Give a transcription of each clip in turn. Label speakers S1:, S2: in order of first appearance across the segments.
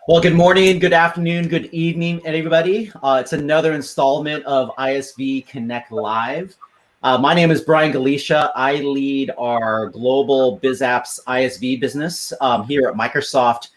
S1: Well, good morning, good afternoon, good evening, everybody. It's another installment of ISV Connect Live. My name is Brian Galicia. I lead our global BizApps ISV business here at Microsoft.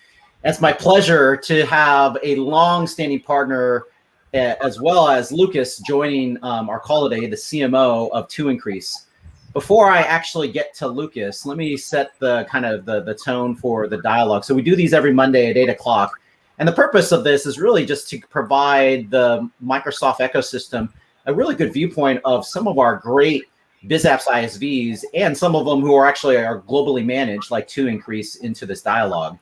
S1: It's my pleasure to have a long-standing partner as well as Lucas joining our call today, the CMO of ToIncrease. Before I actually get to Lucas, let me set the kind of the tone for the dialogue. So we do these every Monday at 8 o'clock. And the purpose of this is really just to provide the Microsoft ecosystem a really good viewpoint of some of our great BizApps ISVs and some of them who are actually globally managed, like ToIncrease, into this dialogue.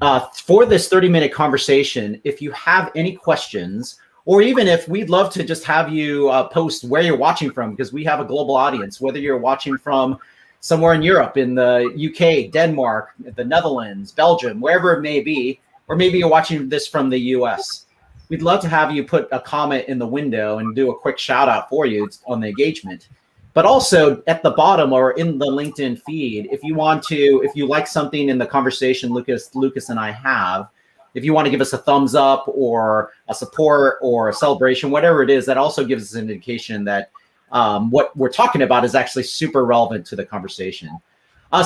S1: For this 30-minute conversation, if you have any questions, or even if we'd love to just have you post where you're watching from, because we have a global audience, whether you're watching from somewhere in Europe, in the UK, Denmark, the Netherlands, Belgium, wherever it may be, or maybe you're watching this from the US. We'd love to have you put a comment in the window and do a quick shout out for you on the engagement. But also at the bottom or in the LinkedIn feed, if you like something in the conversation Lucas and I have, if you want to give us a thumbs up or a support or a celebration, whatever it is, that also gives us an indication that what we're talking about is actually super relevant to the conversation.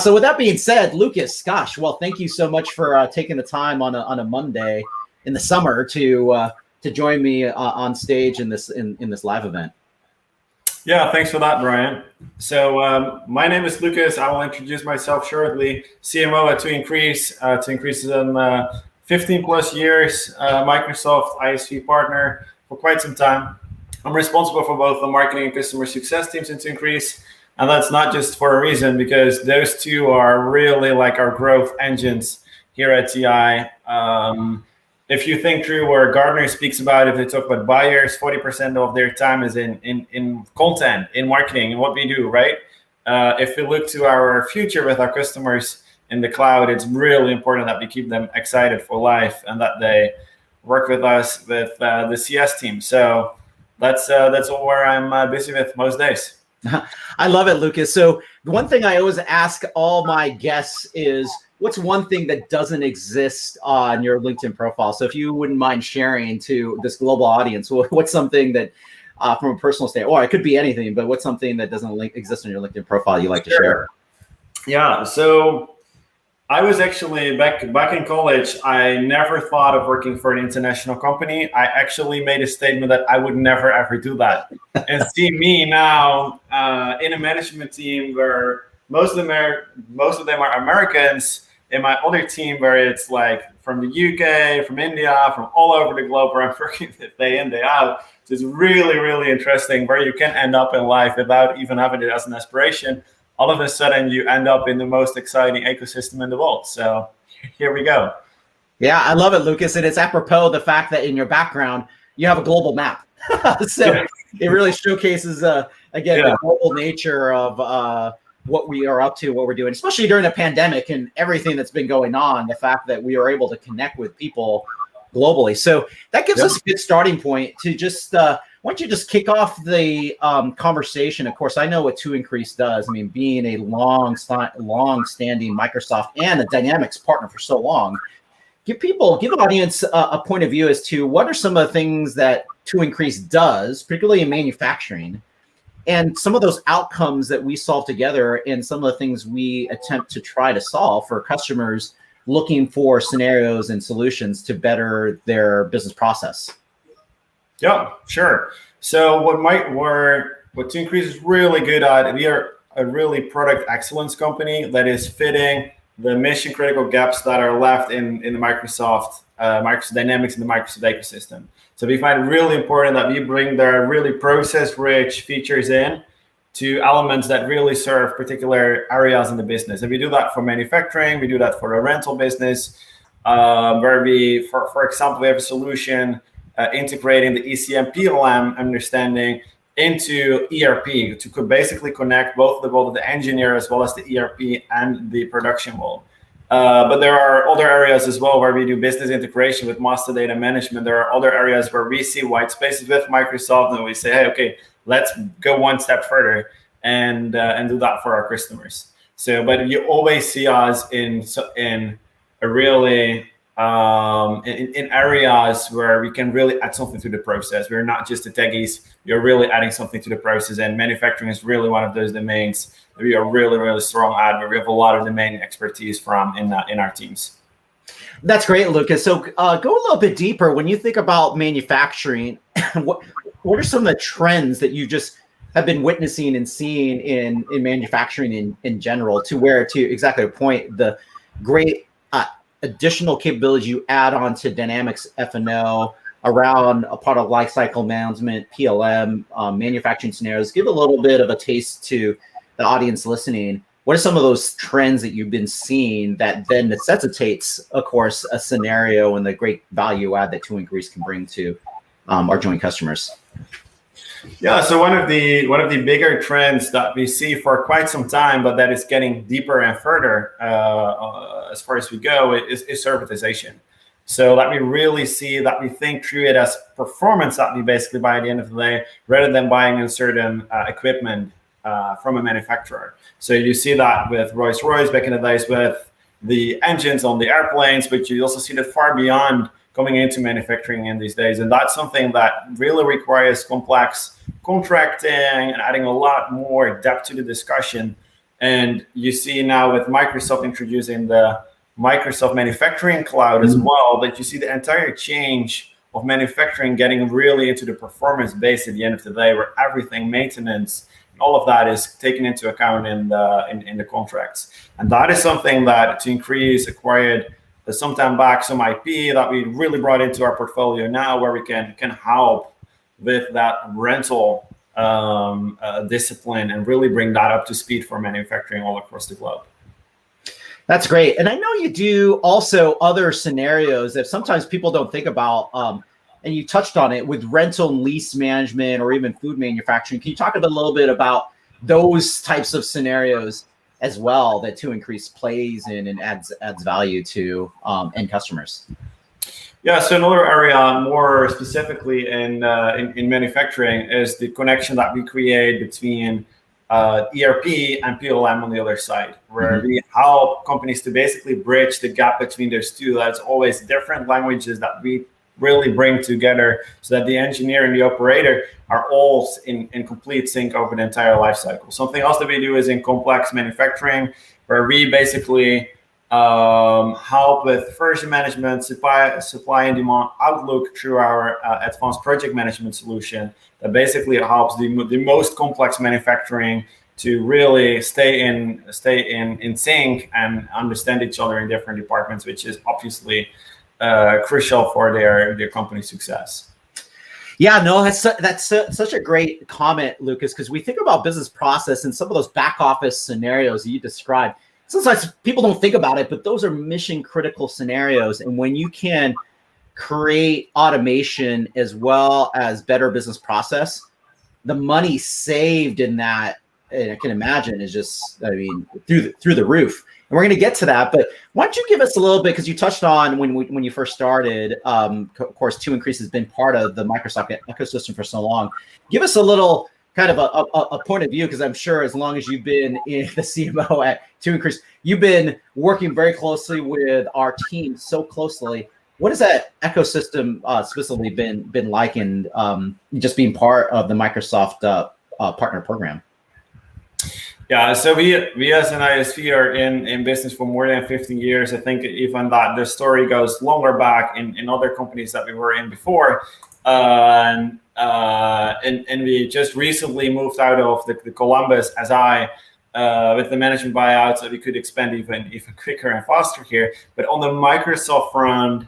S1: So with that being said, Lucas, gosh, well, thank you so much for taking the time on a Monday in the summer to join me on stage in this live event.
S2: Yeah, thanks for that, Brian. So my name is Lucas. I will introduce myself shortly. CMO at ToIncrease. ToIncrease is an 15 plus years Microsoft ISV partner for quite some time. I'm responsible for both the marketing and customer success teams in ToIncrease. And that's not just for a reason, because those two are really like our growth engines here at TI. If you think through where Gartner speaks about, if they talk about buyers, 40% of their time is in content, in marketing, and what we do, right? If we look to our future with our customers in the cloud, it's really important that we keep them excited for life and that they work with us with the CS team. So that's all where I'm busy with most days.
S1: I love it, Lucas. So the one thing I always ask all my guests is, what's one thing that doesn't exist on your LinkedIn profile? So if you wouldn't mind sharing to this global audience, what's something that from a personal standpoint, or it could be anything, but what's something that doesn't exist on your LinkedIn profile you like to share?
S2: Yeah, so I was actually back in college. I never thought of working for an international company. I actually made a statement that I would never ever do that. And see me now in a management team where most of them are Americans. In my other team, where it's like from the UK, from India, from all over the globe, where I'm working day in, day out. So it's really, really interesting where you can end up in life without even having it as an aspiration. All of a sudden you end up in the most exciting ecosystem in the world. So here we go.
S1: Yeah, I love it, Lucas. And it's apropos the fact that in your background, you have a global map. It really showcases, again, the global nature of what we are up to, what we're doing, especially during a pandemic and everything that's been going on, the fact that we are able to connect with people globally. So that gives us a good starting point to just, why don't you just kick off the conversation? Of course, I know what ToIncrease does. I mean, being a long-standing Microsoft and a Dynamics partner for so long, give the audience a point of view as to what are some of the things that ToIncrease does, particularly in manufacturing, and some of those outcomes that we solve together and some of the things we attempt to try to solve for customers looking for scenarios and solutions to better their business process.
S2: Yeah, sure. So what ToIncrease is really good at, we are a really product excellence company that is fitting the mission critical gaps that are left in the Microsoft Dynamics and the Microsoft ecosystem. So we find it really important that we bring their really process-rich features in to elements that really serve particular areas in the business. And we do that for manufacturing, we do that for the rental business, where we, for example, we have a solution integrating the ECM PLM understanding into ERP to basically connect both the engineer as well as the ERP and the production world. But there are other areas as well where we do business integration with master data management. There are other areas where we see white spaces with Microsoft and we say, hey, okay, let's go one step further and do that for our customers. So, but you always see us in a really in areas where we can really add something to the process. We're not just the techies, we're really adding something to the process, and manufacturing is really one of those domains that we are really, really strong at, where we have a lot of domain expertise from in our teams.
S1: That's great, Lucas. So go a little bit deeper. When you think about manufacturing, what are some of the trends that you just have been witnessing and seeing in manufacturing in general, to where, to exactly the point, the great additional capabilities you add on to Dynamics F&O around a product lifecycle management, PLM, manufacturing scenarios? Give a little bit of a taste to the audience listening. What are some of those trends that you've been seeing that then necessitates, of course, a scenario and the great value add that ToIncrease can bring to our joint customers?
S2: Yeah, so one of the bigger trends that we see for quite some time, but that is getting deeper and further as far as we go, is servitization. So that we really see, that we think through it as performance that we basically buy at the end of the day, rather than buying a certain equipment from a manufacturer. So you see that with Rolls-Royce back in the days with the engines on the airplanes, but you also see that far beyond coming into manufacturing in these days. And that's something that really requires complex contracting and adding a lot more depth to the discussion. And you see now with Microsoft introducing the Microsoft Manufacturing Cloud as well, that you see the entire change of manufacturing getting really into the performance base at the end of the day, where everything, maintenance, all of that is taken into account in the contracts. And that is something that ToIncrease acquired some time back, some IP that we really brought into our portfolio now, where we can help with that rental discipline and really bring that up to speed for manufacturing all across the globe.
S1: That's great. And I know you do also other scenarios that sometimes people don't think about. And you touched on it with rental and lease management, or even food manufacturing. Can you talk a little bit about those types of scenarios as well that ToIncrease plays in and adds value to end customers?
S2: Yeah, so another area more specifically in manufacturing is the connection that we create between ERP and PLM on the other side, where we help companies to basically bridge the gap between those two. That's always different languages that we really bring together, so that the engineer and the operator are all in complete sync over the entire life cycle. Something else that we do is in complex manufacturing, where we basically help with version management, supply and demand outlook through our advanced project management solution that basically helps the most complex manufacturing to really stay in sync and understand each other in different departments, which is obviously crucial for their company success.
S1: Yeah, no, that's such a great comment, Lucas, because we think about business process and some of those back office scenarios that you described. Sometimes people don't think about it, but those are mission critical scenarios. And when you can create automation as well as better business process, the money saved in that, and I can imagine, is just, I mean, through the roof. And we're going to get to that, but why don't you give us a little bit, because you touched on when you first started, of course, ToIncrease has been part of the Microsoft ecosystem for so long. Give us a little kind of a point of view, because I'm sure as long as you've been in the CMO at ToIncrease, you've been working very closely with our team, so closely. What has that ecosystem specifically been like in just being part of the Microsoft partner program?
S2: Yeah, so we as an ISV are in business for more than 15 years. I think even that the story goes longer back in other companies that we were in before. And we just recently moved out of the Columbus SI with the management buyout, so we could expand even quicker and faster here. But on the Microsoft front,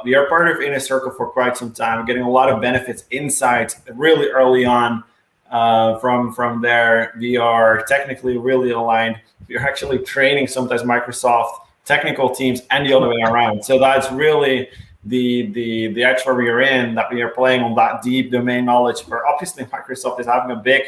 S2: we are part of Inner Circle for quite some time, getting a lot of benefits, insights really early on. From there, we are technically really aligned. We're actually training sometimes Microsoft technical teams and the other way around. So that's really the edge where we are in, that we are playing on that deep domain knowledge, where obviously Microsoft is having a big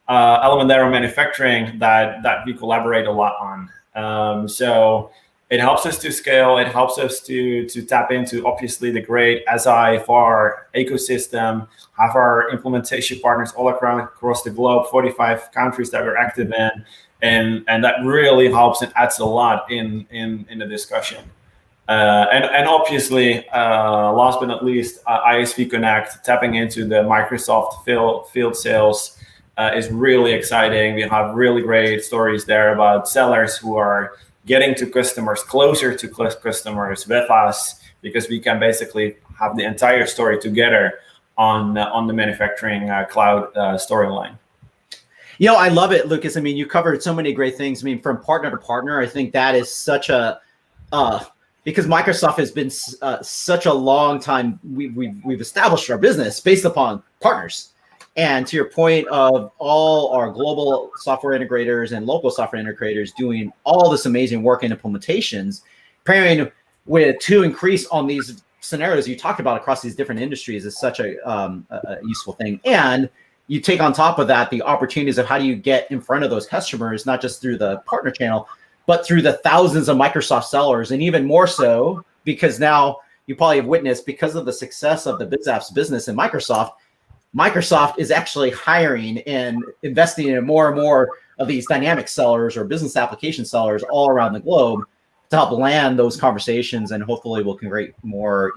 S2: element there on manufacturing that we collaborate a lot on. So it helps us to scale. It helps us to tap into obviously the great SI VAR ecosystem, have our implementation partners all across the globe, 45 countries that we're active in, and that really helps and adds a lot in the discussion. And obviously, last but not least, ISV Connect, tapping into the Microsoft field sales is really exciting. We have really great stories there about sellers who are getting to customers, closer to customers with us, because we can basically have the entire story together on the manufacturing cloud storyline.
S1: I love it, Lucas. I mean, you covered so many great things. I mean, from partner to partner, I think that is such a because Microsoft has been such a long time. We've established our business based upon partners. And to your point of all our global software integrators and local software integrators doing all this amazing work and implementations, pairing with ToIncrease on these scenarios you talked about across these different industries is such a useful thing. And you take on top of that the opportunities of how do you get in front of those customers, not just through the partner channel, but through the thousands of Microsoft sellers, and even more so because now you probably have witnessed, because of the success of the BizApps business in Microsoft is actually hiring and investing in more and more of these dynamic sellers or business application sellers all around the globe to help land those conversations, and hopefully will create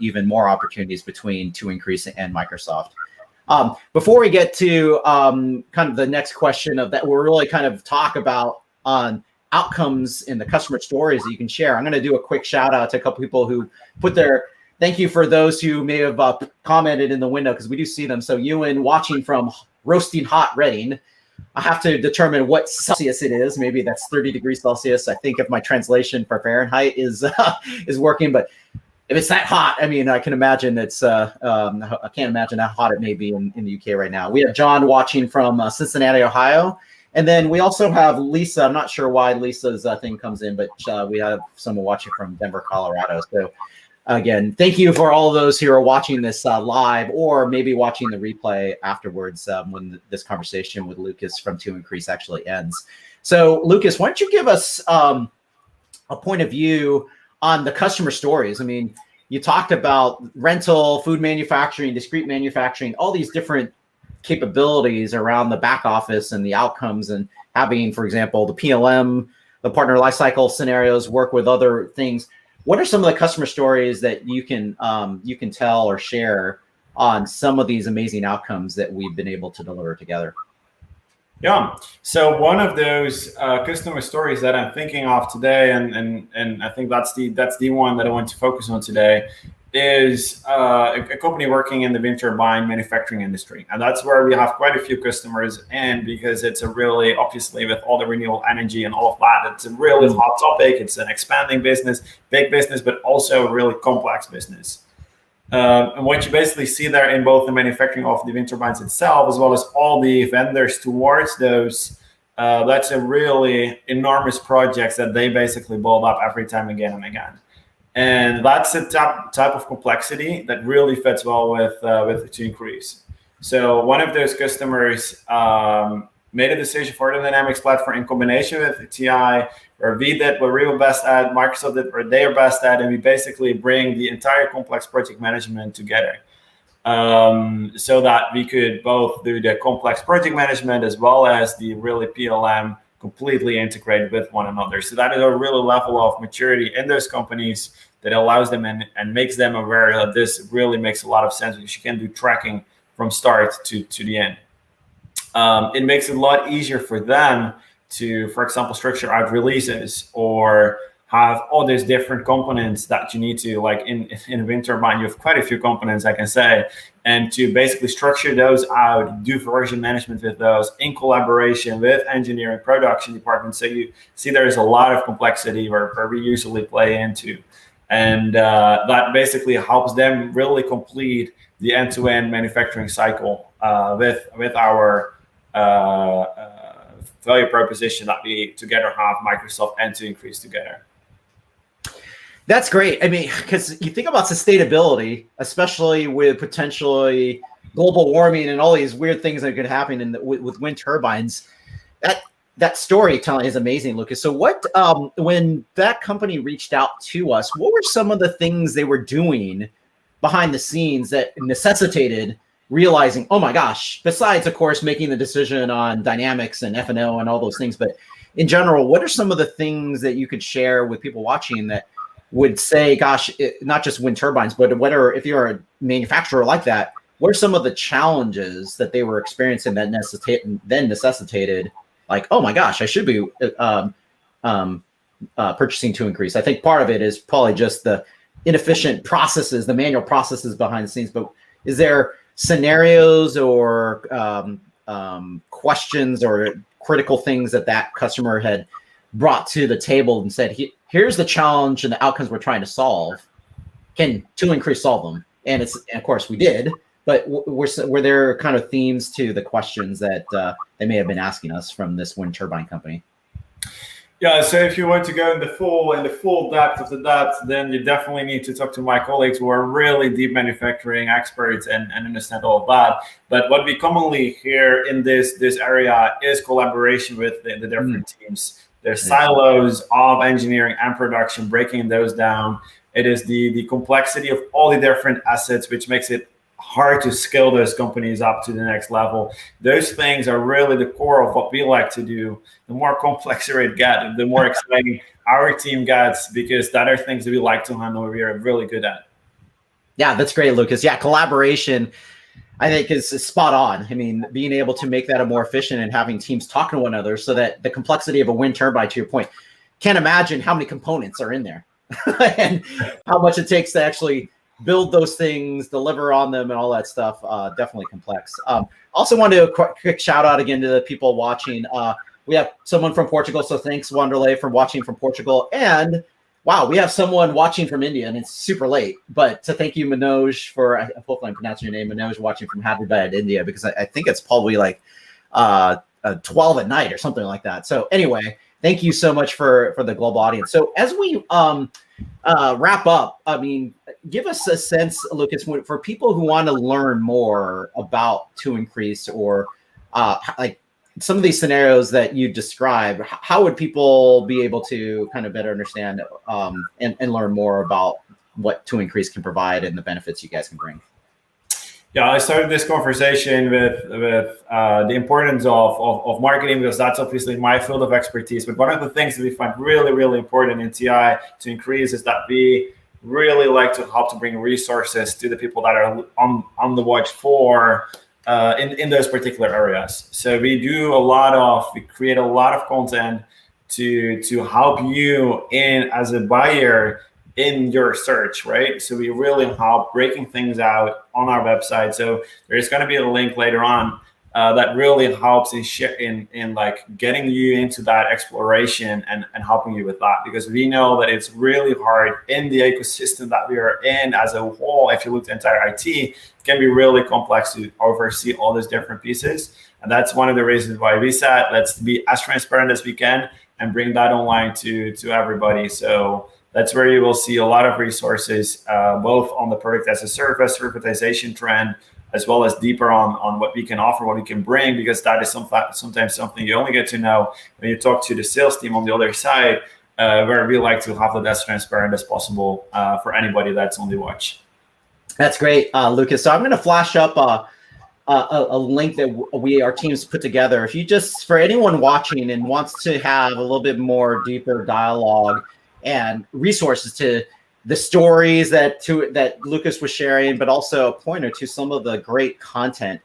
S1: even more opportunities between ToIncrease and Microsoft. Before we get to kind of the next question of that, we'll really kind of talk about on outcomes in the customer stories that you can share. I'm going to do a quick shout out to a couple people who put their thank you for those who may have commented in the window, because we do see them. So Ewan, watching from roasting hot Reading. I have to determine what Celsius it is. Maybe that's 30 degrees Celsius. I think if my translation for Fahrenheit is working, but if it's that hot, I mean, I can imagine I can't imagine how hot it may be in the UK right now. We have John watching from Cincinnati, Ohio. And then we also have Lisa. I'm not sure why Lisa's thing comes in, but we have someone watching from Denver, Colorado. So again, thank you for all of those who are watching this live, or maybe watching the replay afterwards when this conversation with Lucas from ToIncrease actually ends. So Lucas, why don't you give us a point of view on the customer stories? I mean, you talked about rental, food manufacturing, discrete manufacturing, all these different capabilities around the back office and the outcomes, and having, for example, the PLM, the partner lifecycle scenarios, work with other things. What are some of the customer stories that you can tell or share on some of these amazing outcomes that we've been able to deliver together?
S2: Yeah. So one of those customer stories that I'm thinking of today, and I think that's the one that I want to focus on today, is a company working in the wind turbine manufacturing industry. And that's where we have quite a few customers. And because it's a really, obviously with all the renewable energy and all of that, it's a really hot topic. It's an expanding business, big business, but also a really complex business. And what you basically see there in both the manufacturing of the wind turbines itself, as well as all the vendors towards those, that's a really enormous projects that they basically build up every time again and again. And that's a type of complexity that really fits well with ToIncrease. So one of those customers made a decision for the Dynamics platform in combination with TI, where we did what we were best at, Microsoft did what they are best at, and we basically bring the entire complex project management together. So that we could both do the complex project management as well as the really PLM completely integrated with one another. So that is a real level of maturity in those companies that allows them and makes them aware that this really makes a lot of sense, because you can do tracking from start to the end. It makes it a lot easier for them to, for example, structure out releases or have all these different components that you need to, like in a wind turbine, you have quite a few components, I can say, and to basically structure those out, do version management with those in collaboration with engineering production departments. So you see there's a lot of complexity where we usually play into. And that basically helps them really complete the end-to-end manufacturing cycle with our value proposition that we together have, Microsoft and ToIncrease together.
S1: That's great. I mean, because you think about sustainability, especially with potentially global warming and all these weird things that could happen with wind turbines. That storytelling is amazing, Lucas. So what, when that company reached out to us, what were some of the things they were doing behind the scenes that necessitated realizing, oh my gosh, besides, of course, making the decision on Dynamics and F&O and all those things, but in general, what are some of the things that you could share with people watching that would say, gosh, not just wind turbines, but whether if you're a manufacturer like that, what are some of the challenges that they were experiencing that necessitated, like, oh my gosh, I should be purchasing ToIncrease? I think part of it is probably just the inefficient processes, the manual processes behind the scenes. But is there scenarios or questions or critical things that customer had brought to the table and said, here's the challenge and the outcomes we're trying to solve? Can ToIncrease solve them? And of course we did, but were there kind of themes to the questions that they may have been asking us from this wind turbine company?
S2: Yeah, so if you want to go in the full depth of the depth, then you definitely need to talk to my colleagues who are really deep manufacturing experts and understand all of that. But what we commonly hear in this area is collaboration with the different teams. There's silos of engineering and production, breaking those down. It is the complexity of all the different assets, which makes it hard to scale those companies up to the next level. Those things are really the core of what we like to do. The more complex it gets, the more exciting our team gets, because that are things that we like to handle, we are really good at.
S1: Yeah, that's great, Lucas. Yeah, collaboration, I think, is spot on. I mean, being able to make that a more efficient and having teams talk to one another so that the complexity of a wind turbine, to your point, can't imagine how many components are in there and how much it takes to actually build those things, deliver on them, and all that stuff. Definitely complex. Also want to do a quick shout out again to the people watching. We have someone from Portugal, so thanks, Wanderlei, for watching from Portugal. And wow, we have someone watching from India, and it's super late. But to thank you, Manoj, for, hopefully I'm pronouncing your name, Manoj, watching from Hyderabad, India, because I think it's probably like 12 at night or something like that. So anyway, thank you so much for the global audience. So as we wrap up, I mean, give us a sense, Lucas, for people who want to learn more about ToIncrease or like some of these scenarios that you describe, how would people be able to kind of better understand and learn more about what ToIncrease can provide and the benefits you guys can bring?
S2: Yeah, I started this conversation with the importance of marketing, because that's obviously my field of expertise. But one of the things that we find really, really important in TI ToIncrease is that we really like to help to bring resources to the people that are on the watch for in those particular areas. So we create a lot of content to help you as a buyer in your search, right? So we really help breaking things out on our website. So there's going to be a link later on that really helps in like getting you into that exploration and helping you with that, because we know that it's really hard in the ecosystem that we are in as a whole. If you look at entire IT, it can be really complex to oversee all these different pieces. And that's one of the reasons why we said, let's be as transparent as we can and bring that online to everybody. So that's where you will see a lot of resources, both on the product as a service, servitization trend, as well as deeper on what we can offer, what we can bring, because that is sometimes something you only get to know when you talk to the sales team on the other side, where we like to have it as transparent as possible for anybody that's on the watch.
S1: That's great, Lucas. So I'm going to flash up a link that our teams put together. If you just, for anyone watching and wants to have a little bit more deeper dialogue and resources to the stories that Lucas was sharing, but also a pointer to some of the great content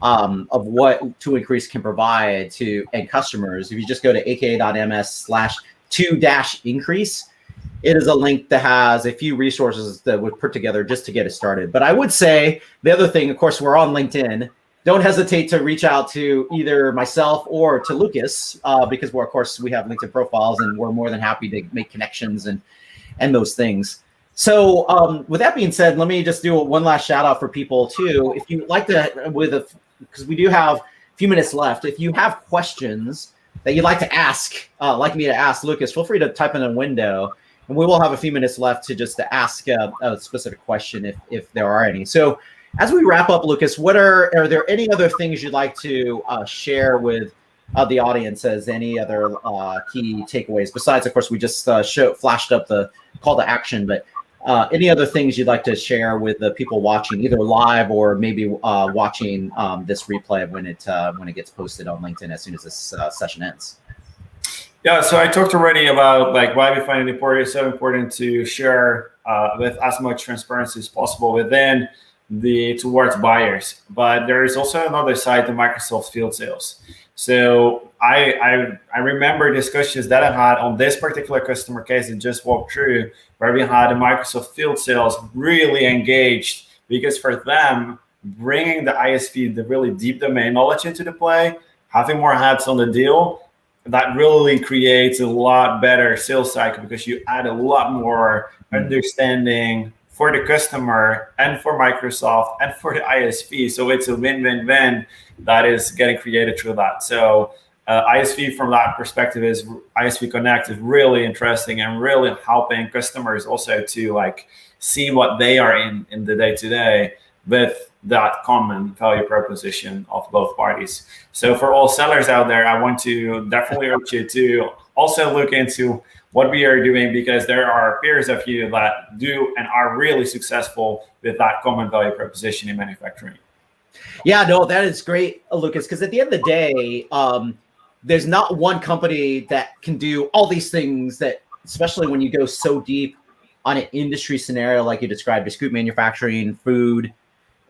S1: of what ToIncrease can provide to end customers. If you just go to aka.ms/to-increase, it is a link that has a few resources that we've put together just to get it started. But I would say the other thing, of course, we're on LinkedIn. Don't hesitate to reach out to either myself or to Lucas, because of course we have LinkedIn profiles and we're more than happy to make connections and those things. So with that being said, let me just do one last shout out for people too. If you'd like to, because we do have a few minutes left, if you have questions that you'd like to ask, like me to ask Lucas, feel free to type in a window and we will have a few minutes left to ask a specific question if there are any. So as we wrap up, Lucas, are there any other things you'd like to share with the audience as any other key takeaways? Besides, of course, we just flashed up the call to action, but any other things you'd like to share with the people watching, either live or maybe watching this replay when it gets posted on LinkedIn as soon as this session ends?
S2: Yeah, so I talked already about like why we find it important. It's so important to share with as much transparency as possible within the towards buyers. But there is also another side to Microsoft field sales. So I remember discussions that I had on this particular customer case that just walked through, where we had a Microsoft field sales really engaged, because for them, bringing the ISV, the really deep domain knowledge into the play, having more hats on the deal, that really creates a lot better sales cycle, because you add a lot more understanding for the customer and for Microsoft and for the ISV. So it's a win-win-win that is getting created through that. So ISV from that perspective is ISV Connect is really interesting and really helping customers also to like see what they are in the day-to-day with that common value proposition of both parties. So for all sellers out there, I want to definitely urge you to also look into what we are doing, because there are peers of you that do and are really successful with that common value proposition in manufacturing.
S1: Yeah, no, that is great, Lucas, because at the end of the day, there's not one company that can do all these things, that, especially when you go so deep on an industry scenario like you described, discrete manufacturing, food,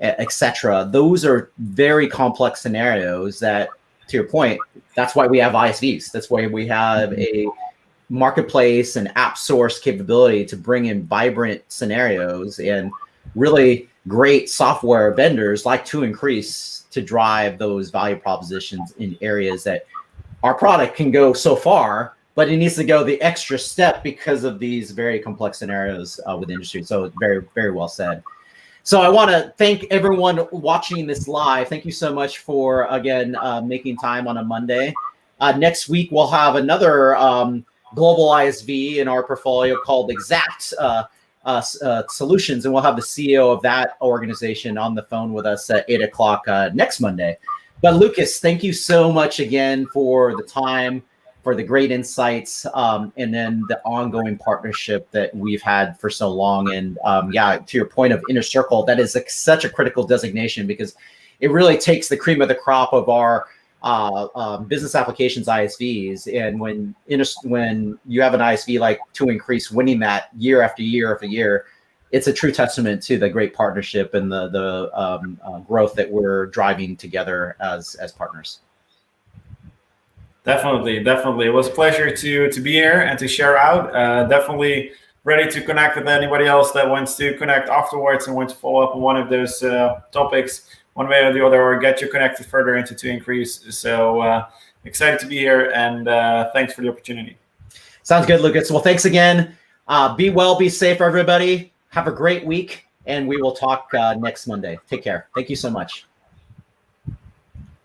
S1: etc. Those are very complex scenarios that, to your point, that's why we have ISVs. That's why we have a marketplace and app source capability to bring in vibrant scenarios and really great software vendors like ToIncrease to drive those value propositions in areas that our product can go so far, but it needs to go the extra step because of these very complex scenarios with industry. So very, very well said. So I want to thank everyone watching this live. Thank you so much for, again, making time on a Monday. Next week, we'll have another global ISV in our portfolio called Exact Solutions, and we'll have the CEO of that organization on the phone with us at 8 o'clock next Monday. But Lucas, thank you so much again for the time, for the great insights, and then the ongoing partnership that we've had for so long. And yeah, to your point of inner circle, that is such a critical designation, because it really takes the cream of the crop of our business applications ISVs. And when you have an ISV like ToIncrease winning that year after year after year, it's a true testament to the great partnership and the growth that we're driving together as partners.
S2: Definitely. It was a pleasure to be here and to share out. Definitely ready to connect with anybody else that wants to connect afterwards and wants to follow up on one of those topics, one way or the other, or get you connected further into ToIncrease. So excited to be here, and thanks for the opportunity.
S1: Sounds good, Lucas. Well, thanks again. Be well, be safe, everybody. Have a great week, and we will talk next Monday. Take care. Thank you so much.